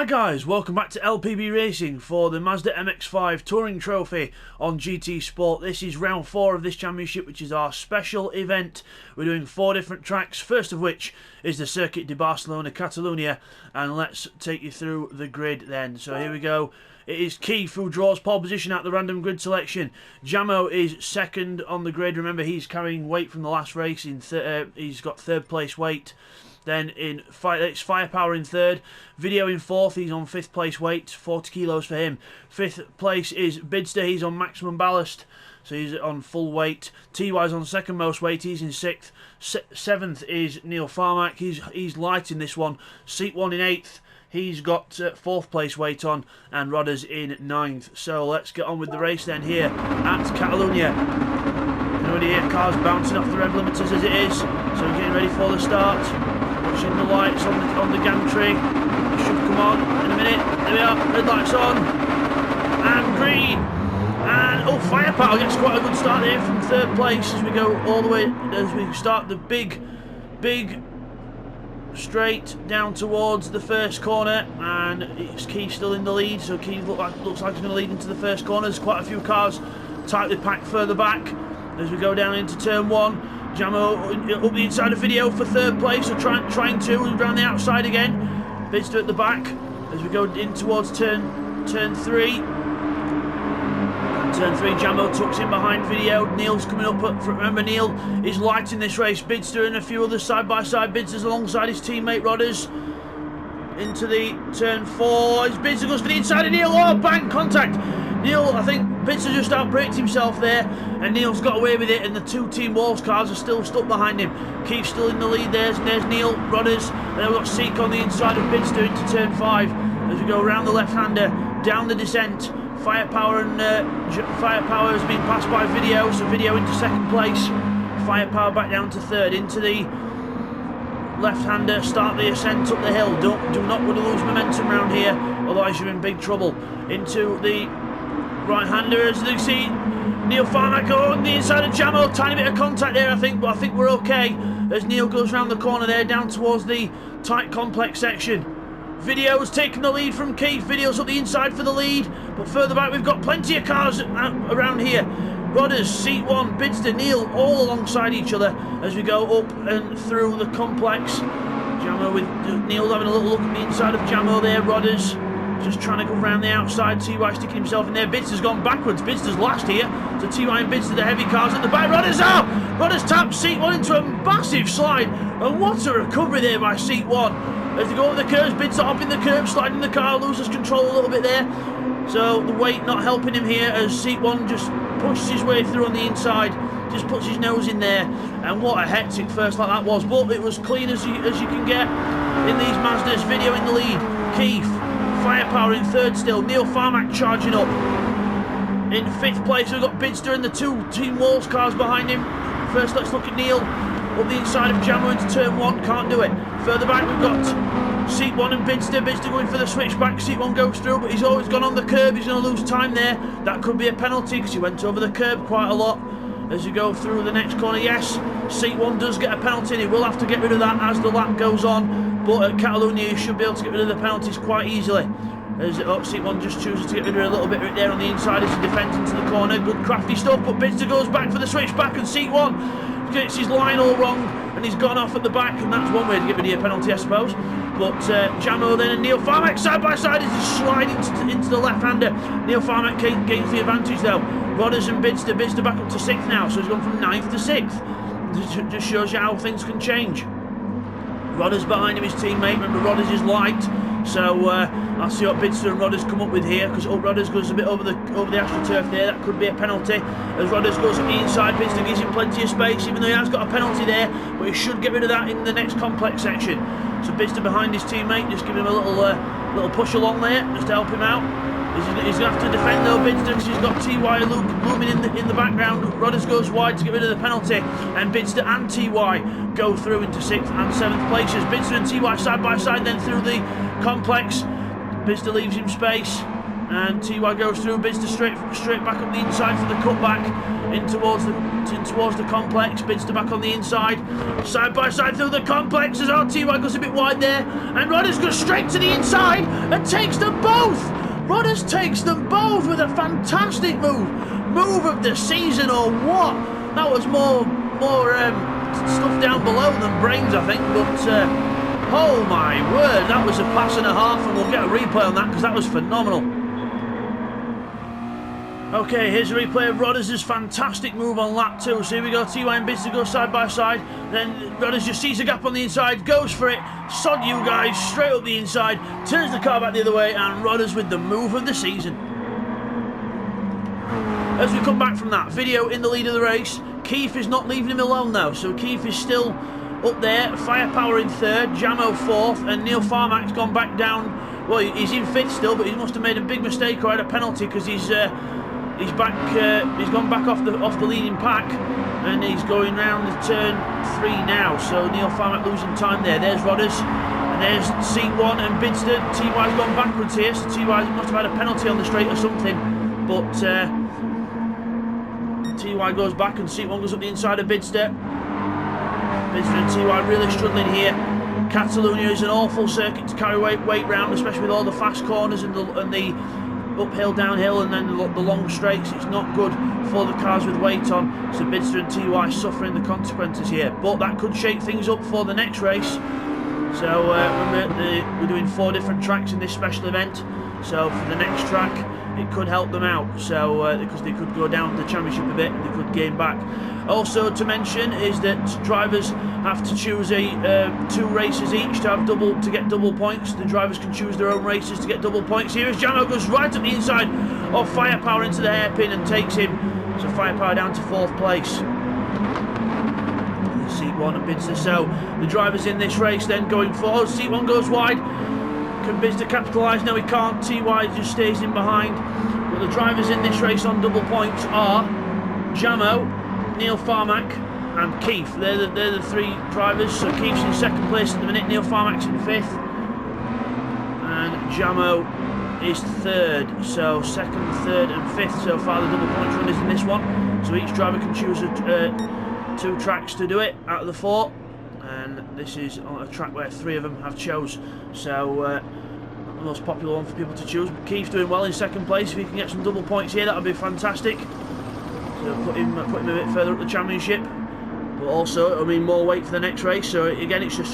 Hi guys, welcome back to LPB Racing for the Mazda MX5 Touring Trophy on GT Sport. This is round 4 of this championship, which is our special event. We're doing 4 different tracks, first of which is the Circuit de Barcelona, Catalunya, and let's take you through the grid then. So here we go. It is Keith who draws pole position at the random grid selection. Jamo is second on the grid. Remember, he's carrying weight from the last race. He's got third place weight. Then it's Firepower in third, Video in fourth, he's on 5th place weight, 40 kilos for him. 5th place is Bidzster, he's on maximum ballast, so he's on full weight. TY's on second most weight, he's in 6th. 7th is Neil Farmack, he's light in this one. Seat 1 in 8th, he's got 4th place weight on, and Rodder's in 9th. So let's get on with the race then here at Catalunya. You already hear cars bouncing off the rev limiters as it is, so we're getting ready for the start. Watching the lights on the gantry. It should come on in a minute. There we are, red lights on. And green. And oh, Firepower gets quite a good start here from 3rd place as we go all the way, as we start the big straight down towards the first corner. And it's Keith still in the lead, so Keith looks like he's going to lead into the first corner. There's quite a few cars tightly packed further back as we go down into turn 1. Jamo up the inside of Video for 3rd place, so trying to around the outside again. Bidzster at the back as we go in towards turn 3. Turn 3, Jamo tucks in behind Video. Neil's coming up. Remember, Neil is light in this race. Bidzster and a few others side by side. Bidzster's alongside his teammate Rodders. Into the turn 4. As Bidzster goes for the inside of Neil. Oh, bang! Contact. Neil, I think Bidzster just outbraked himself there, and Neil's got away with it, and the 2 Team Walls cars are still stuck behind him. Keith's still in the lead there, and there's Neil, Rodders, and then we've got Seek on the inside of Bidzster into turn 5. As we go around the left-hander, down the descent, Firepower Firepower has been passed by Video, so Video into 2nd place. Firepower back down to 3rd, into the left-hander, start the ascent up the hill. Do not want to lose momentum around here, otherwise you're in big trouble. Into the right-hander, as you see Neil Farmack on the inside of Jamo. Tiny bit of contact there, I think, but I think we're okay as Neil goes round the corner there down towards the tight complex section. Video's taking the lead from Keith. Video's up the inside for the lead, but further back we've got plenty of cars around here. Rodders, Seat 1, Bidzster, Neil all alongside each other as we go up and through the complex. Jamo with Neil having a little look at the inside of Jamo there. Rodders just trying to go round the outside. TY sticking himself in there. Bidzster's gone backwards. Bidzster's last here. So TY and Bidzster, the heavy cars at the back. Rodders out! Rodders taps Seat 1 into a massive slide. And what a recovery there by Seat 1. As they go over the curves, Bidzster hopping the curb, sliding the car, loses control a little bit there. So the weight not helping him here as Seat 1 just pushes his way through on the inside. Just puts his nose in there. And what a hectic first like that was. But it was clean as you can get in these Mazdas. Video in the lead. Keith. Firepower in 3rd still. Neil Farmack charging up. In 5th place we've got Bidzster and the 2 Team Walls cars behind him. First let's look at Neil. Up the inside of Jamo into turn 1. Can't do it. Further back we've got Seat 1 and Bidzster. Bidzster going for the switchback. Seat 1 goes through, but he's always gone on the curb. He's going to lose time there. That could be a penalty because he went over the curb quite a lot. As you go through the next corner, yes, Seat 1 does get a penalty, and he will have to get rid of that as the lap goes on. But at Catalunya, you should be able to get rid of the penalties quite easily. As Seat 1 just chooses to get rid of it a little bit right there on the inside as he defends into the corner. Good crafty stuff, but Bidzster goes back for the switchback, and Seat 1 gets his line all wrong, and he's gone off at the back, and that's one way to get rid of a penalty, I suppose. But Jamo then and Neil Farmack side by side as he's sliding into the left-hander. Neil Farmack gains the advantage though. Rodders and Bidzster back up to 6th now, so he's gone from 9th to 6th. Just shows you how things can change. Rodders behind him, his teammate. Remember, Rodders is light, so I'll see what Bidzster and Rodders come up with here, because Rodders goes a bit over the AstroTurf there. That could be a penalty. As Rodders goes up the inside, Bidzster gives him plenty of space, even though he has got a penalty there, but he should get rid of that in the next complex section. So Bidzster behind his teammate, just giving him a little push along there, just to help him out. He's going to have to defend though, Bidzster, because he's got TY looming in the background. Rodders goes wide to get rid of the penalty, and Bidzster and TY go through into 6th and 7th places. Bidzster and TY side by side then through the complex. Bidzster leaves him space, And TY goes through, Bidzster straight back up the inside for the cutback in towards the complex. Bidzster back on the inside, side by side through the complex as well. TY goes a bit wide there, and Rodders goes straight to the inside and takes them both. Rodders takes them both with a fantastic move of the season, or what? That was more stuff down below than brains, I think, but oh my word, that was a pass and a half, and we'll get a replay on that because that was phenomenal. Okay, here's a replay of Rodders' fantastic move on lap 2. So here we go, TY and Bidzster go side by side. Then Rodders just sees a gap on the inside, goes for it. Sod you guys, straight up the inside, turns the car back the other way, and Rodders with the move of the season. As we come back from that, video in the lead of the race. Keith is not leaving him alone now, so Keith is still up there. Firepower in 3rd, Jamo 4th, and Neil Farmack's gone back down. Well, he's in 5th still, but he must have made a big mistake or had a penalty because he's gone back off the leading pack, and he's going round the turn 3 now. So Neil Farmack losing time there. There's Rodders, and there's C1 and Bidzster. TY's gone backwards here, so TY must have had a penalty on the straight or something. But TY goes back, and C1 goes up the inside of Bidzster. Bidzster and TY really struggling here. Catalunya is an awful circuit to carry weight round, especially with all the fast corners and the uphill, downhill, and then the long straights. It's not good for the cars with weight on, so Bidzster and TY suffering the consequences here, but that could shake things up for the next race. So remember, we're doing 4 different tracks in this special event, so for the next track it could help them out, so because they could go down the championship a bit and they could gain back. Also to mention is that drivers have to choose 2 races each to get double points. The drivers can choose their own races to get double points. Here is Jamo, goes right up the inside of Firepower into the hairpin and takes him. So Firepower down to 4th place. C1 and Bidzster. So the drivers in this race then going forward. C1 goes wide. Can Bidzster capitalise? No, he can't. TY just stays in behind. But the drivers in this race on double points are Jamo, Neil Farmack and Keith. They're the 3 drivers. So Keith's in 2nd place at the minute, Neil Farmack's in 5th, and Jamo is 3rd. So 2nd, 3rd and 5th so far the double points runners in this one. So each driver can choose 2 tracks to do it out of the 4, and this is on a track where 3 of them have chose. So the most popular one for people to choose. But Keith's doing well in 2nd place. If he can get some double points here, that would be fantastic. So put him a bit further up the championship, but also I mean more weight for the next race. So again, it's a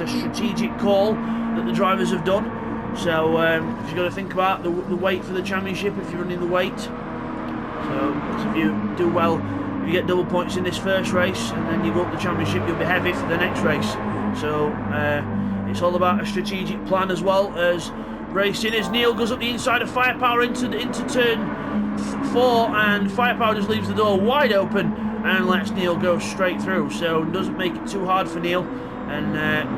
strategic call that the drivers have done. So you've got to think about the weight for the championship if you're running the weight. So if you do well, if you get double points in this first race and then you go up the championship, you'll be heavy for the next race. So it's all about a strategic plan as well as racing. As Neil goes up the inside of Firepower into turn 4, and Firepower just leaves the door wide open and lets Neil go straight through, so doesn't make it too hard for Neil, and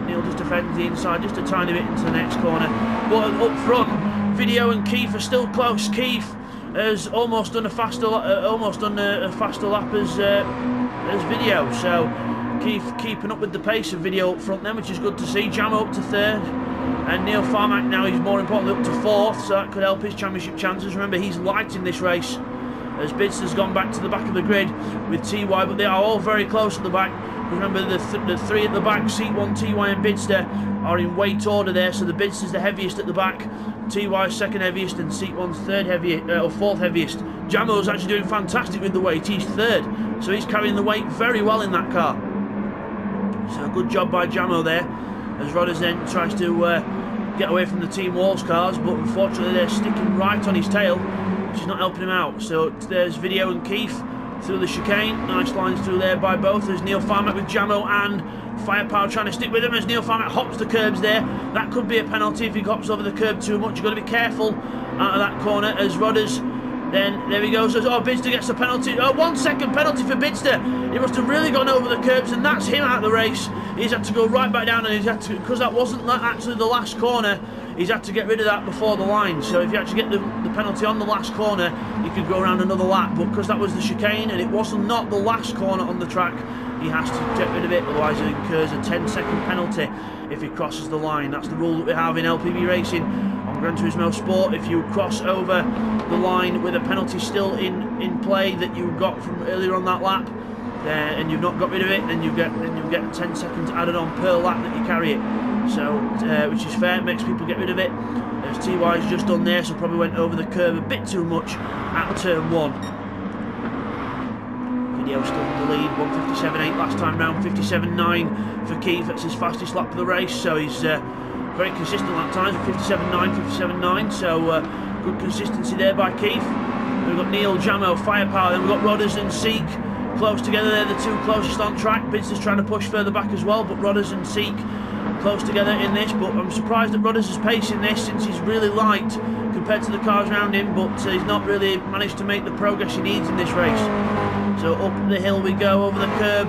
Neil just defends the inside just a tiny bit into the next corner. But up front, Video and Keith are still close. Keith has almost done a faster lap as Video, so Keith keeping up with the pace of Video up front then, which is good to see. Jamo up to 3rd, and Neil Farmack now, he's more importantly up to 4th, so that could help his championship chances. Remember, he's light in this race as Bidzster's gone back to the back of the grid with TY, but they are all very close at the back. Remember, the 3 at the back, C1, TY and Bidzster, are in weight order there, so the Bidzster's the heaviest at the back, TY's 2nd heaviest, and C1's 4th heaviest. Jamo's actually doing fantastic with the weight, he's 3rd, so he's carrying the weight very well in that car. So good job by Jamo there, as Rodders then tries to get away from the Team Walls cars, but unfortunately they're sticking right on his tail, which is not helping him out. So there's Video and Keith through the chicane. Nice lines through there by both. There's Neil Farmack with Jamo and Firepower trying to stick with him as Neil Farmack hops the curbs there. That could be a penalty if he hops over the curb too much. You've got to be careful out of that corner as Rodders. Then there he goes. Oh, Bidzster gets a penalty. Oh, 1 second penalty for Bidzster. He must have really gone over the curbs, and that's him out of the race. He's had to go right back down, and he's had to, because that wasn't actually the last corner, he's had to get rid of that before the line. So if you actually get the penalty on the last corner, you could go around another lap. But because that was the chicane and it wasn't not the last corner on the track, he has to get rid of it, otherwise he incurs a 10-second penalty if he crosses the line. That's the rule that we have in LPB racing on Gran Turismo Sport, if you cross over the line with a penalty still in play that you got from earlier on that lap, and you've not got rid of it, then you get 10 seconds added on per lap that you carry it. So, which is fair, it makes people get rid of it. As TY's just done there, so probably went over the curve a bit too much at turn 1. Video still in the lead, 1:57.8 last time round, 57.9 for Keith. That's his fastest lap of the race, so he's very consistent lap times, 57.9, 57.9. So good consistency there by Keith. We've got Neil, Jamo, Firepower, then we've got Rodders and Seek close together. They're the two closest on track. Bidzster's trying to push further back as well, but Rodders and Seek close together in this. But I'm surprised that Rodders is pacing this, since he's really light compared to the cars around him, but he's not really managed to make the progress he needs in this race. So up the hill we go, over the curb.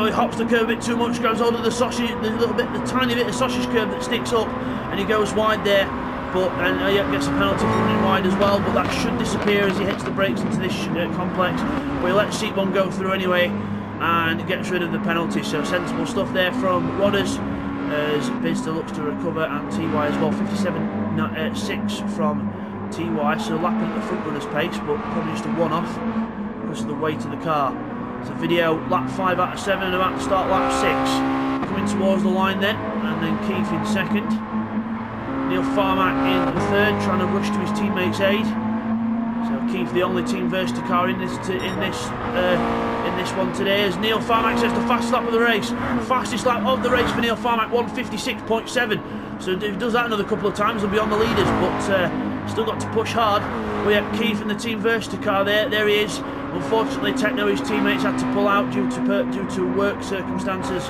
He hops the curb a bit too much, goes hold of the sausage, the tiny bit of sausage curb that sticks up, and he goes wide there. And gets a penalty for running wide as well, but that should disappear as he hits the brakes into this complex. But he lets Seat 1 go through anyway and gets rid of the penalty. So sensible stuff there from Rodders as Bidzster looks to recover, and TY as well. 57.6 from TY, so lapping at the front runner's pace, but probably just a one-off because of the weight of the car. So video lap 5 out of 7 and about to start lap 6. Coming towards the line then, and then Keith in second. Neil Farmack in third, trying to rush to his teammate's aid. So Keith, the only team Bidzster car in this one today, as Neil Farmack says the fastest lap of the race. Fastest lap of the race for Neil Farmack, 1:56.7. So if he does that another couple of times, he'll be on the leaders, but still got to push hard. We have Keith in the team Bidzster car there. There he is. Unfortunately, Techno, his teammates, had to pull out due to work circumstances.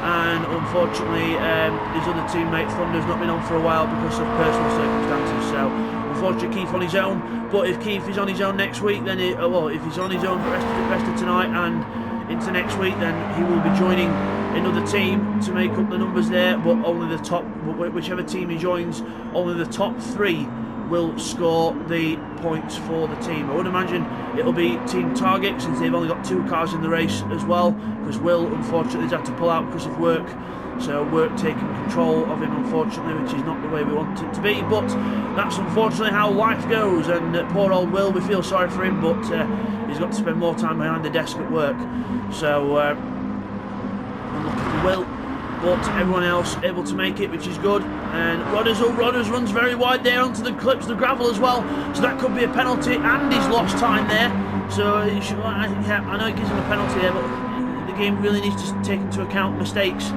And unfortunately his other teammate Thunder's not been on for a while because of personal circumstances, so unfortunately Keith on his own. But if Keith is on his own next week, then if he's on his own for the rest of tonight and into next week, then he will be joining another team to make up the numbers there. But only the top, whichever team he joins, only the top 3 will score the points for the team. I would imagine it'll be Team Target, since they've only got 2 cars in the race as well, because Will unfortunately has had to pull out because of work. So work taking control of him, unfortunately, which is not the way we want it to be, but that's unfortunately how life goes. And poor old Will, we feel sorry for him, but he's got to spend more time behind the desk at work. So unlucky for Will, but everyone else able to make it, which is good. And Rodders runs very wide there onto the clips, the gravel as well, so that could be a penalty, and he's lost time there. So I know it gives him a penalty there, but the game really needs to take into account mistakes.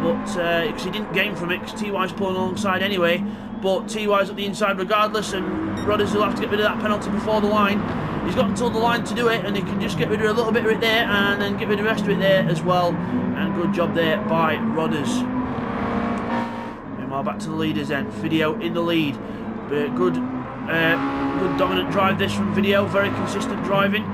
But because he didn't gain from it, because TY's pulling alongside anyway. But TY's at the inside regardless, and Rodders will have to get rid of that penalty before the line. He's got until the line to do it, and he can just get rid of a little bit of it there, and then get rid of the rest of it there as well. And good job there by Rodders. Meanwhile, back to the leaders then. Video in the lead. Good dominant drive this from Video. Very consistent driving.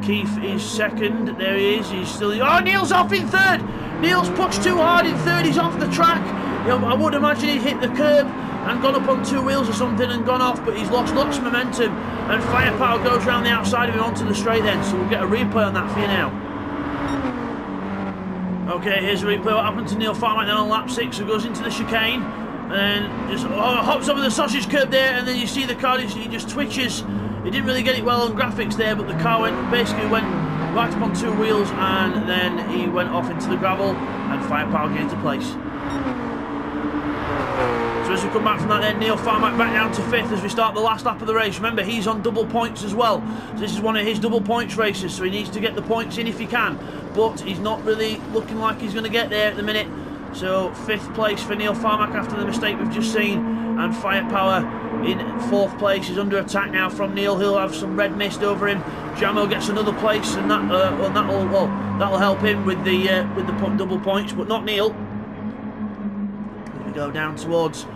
Keith is second. There he is. He's still. Oh, Neil's off in third. Neil's pushed too hard in third. He's off the track. I would imagine he hit the curb and gone up on 2 wheels or something and gone off, but he's lost lots of momentum. And Firepower goes around the outside of him onto the straight then. So we'll get a replay on that for you now. Okay, here's a replay. What happened to Neil Farmack then on lap 6? So goes into the chicane and just hops over the sausage curb there, and then you see the car, he just twitches. He didn't really get it well on graphics there, but the car basically went right up on 2 wheels, and then he went off into the gravel, and Firepower gains a place. So as we come back from that then, Neil Farmack back down to 5th as we start the last lap of the race. Remember, he's on double points as well. So this is one of his double points races, so he needs to get the points in if he can. But he's not really looking like he's going to get there at the minute. So 5th place for Neil Farmack after the mistake we've just seen. And Firepower in 4th place is under attack now from Neil. He'll have some red mist over him. Jamo gets another place, and that'll help him with the double points, but not Neil. Here we go down towards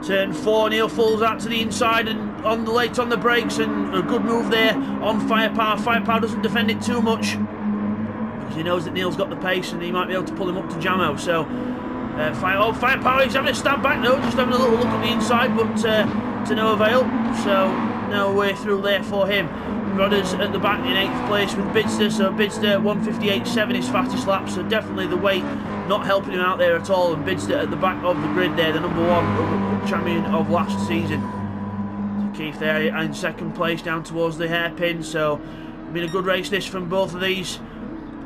turn 4. Neil falls out to the inside and late on the brakes, and a good move there on Firepower. Firepower doesn't defend it too much because he knows that Neil's got the pace and he might be able to pull him up to Jamo. So Firepower, he's having a stab back though, just having a little look at the inside, but to no avail. So no way through there for him. Rodders at the back in 8th place with Bidzster. So Bidzster 1:58.7 his fastest lap, so definitely the weight not helping him out there at all. And Bidzster at the back of the grid there, the number 1 champion of last season. So Keith there in second place down towards the hairpin, so been a good race this from both of these.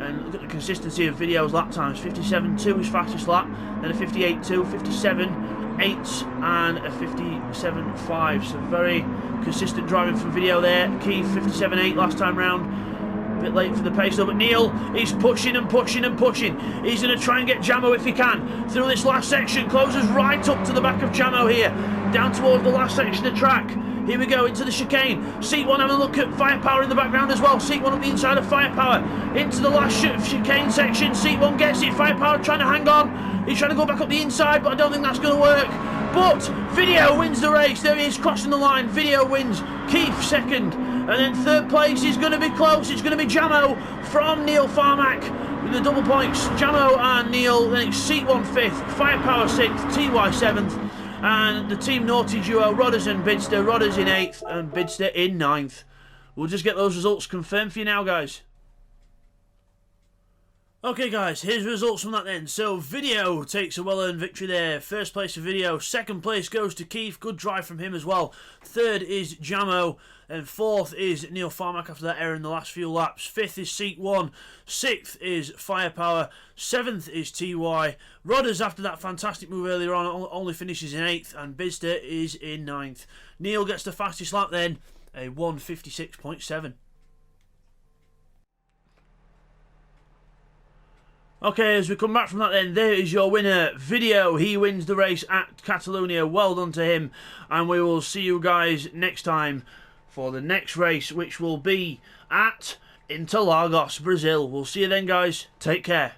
And look at the consistency of videos lap times. 57.2 is fastest lap, then a 58.2, 57.8 and a 57.5. So very consistent driving from video there. Keith 57.8 last time round. A bit late for the pace though, but Neil is pushing and pushing and pushing. He's going to try and get Jamo if he can through this last section. Closes right up to the back of Jamo here, down towards the last section of track. Here we go into the chicane. Seat 1 having a look at Firepower in the background as well. Seat 1 up the inside of Firepower. Into the last chicane section. Seat 1 gets it. Firepower trying to hang on. He's trying to go back up the inside, but I don't think that's going to work. But Video wins the race. There he is crossing the line. Video wins. Keith second. And then third place is going to be close. It's going to be Jamo from Neil Farmack with the double points. Jamo and Neil. Then it's Seat 1 5th. Firepower 6th. TY 7th. And the Team Naughty duo, Rodders and Bidzster. Rodders in 8th and Bidzster in 9th. We'll just get those results confirmed for you now, guys. Okay, guys, here's the results from that then. So, Video takes a well-earned victory there. First place for Video. Second place goes to Keith. Good drive from him as well. Third is Jamo. And fourth is Neil Farmack after that error in the last few laps. Fifth is Seat 1. Sixth is Firepower. Seventh is TY. Rodders, after that fantastic move earlier on, only finishes in 8th. And Bidzster is in 9th. Neil gets the fastest lap then, a 1:56.7. Okay, as we come back from that then, there is your winner, Video. He wins the race at Catalunya. Well done to him. And we will see you guys next time for the next race, which will be at Interlagos, Brazil. We'll see you then, guys. Take care.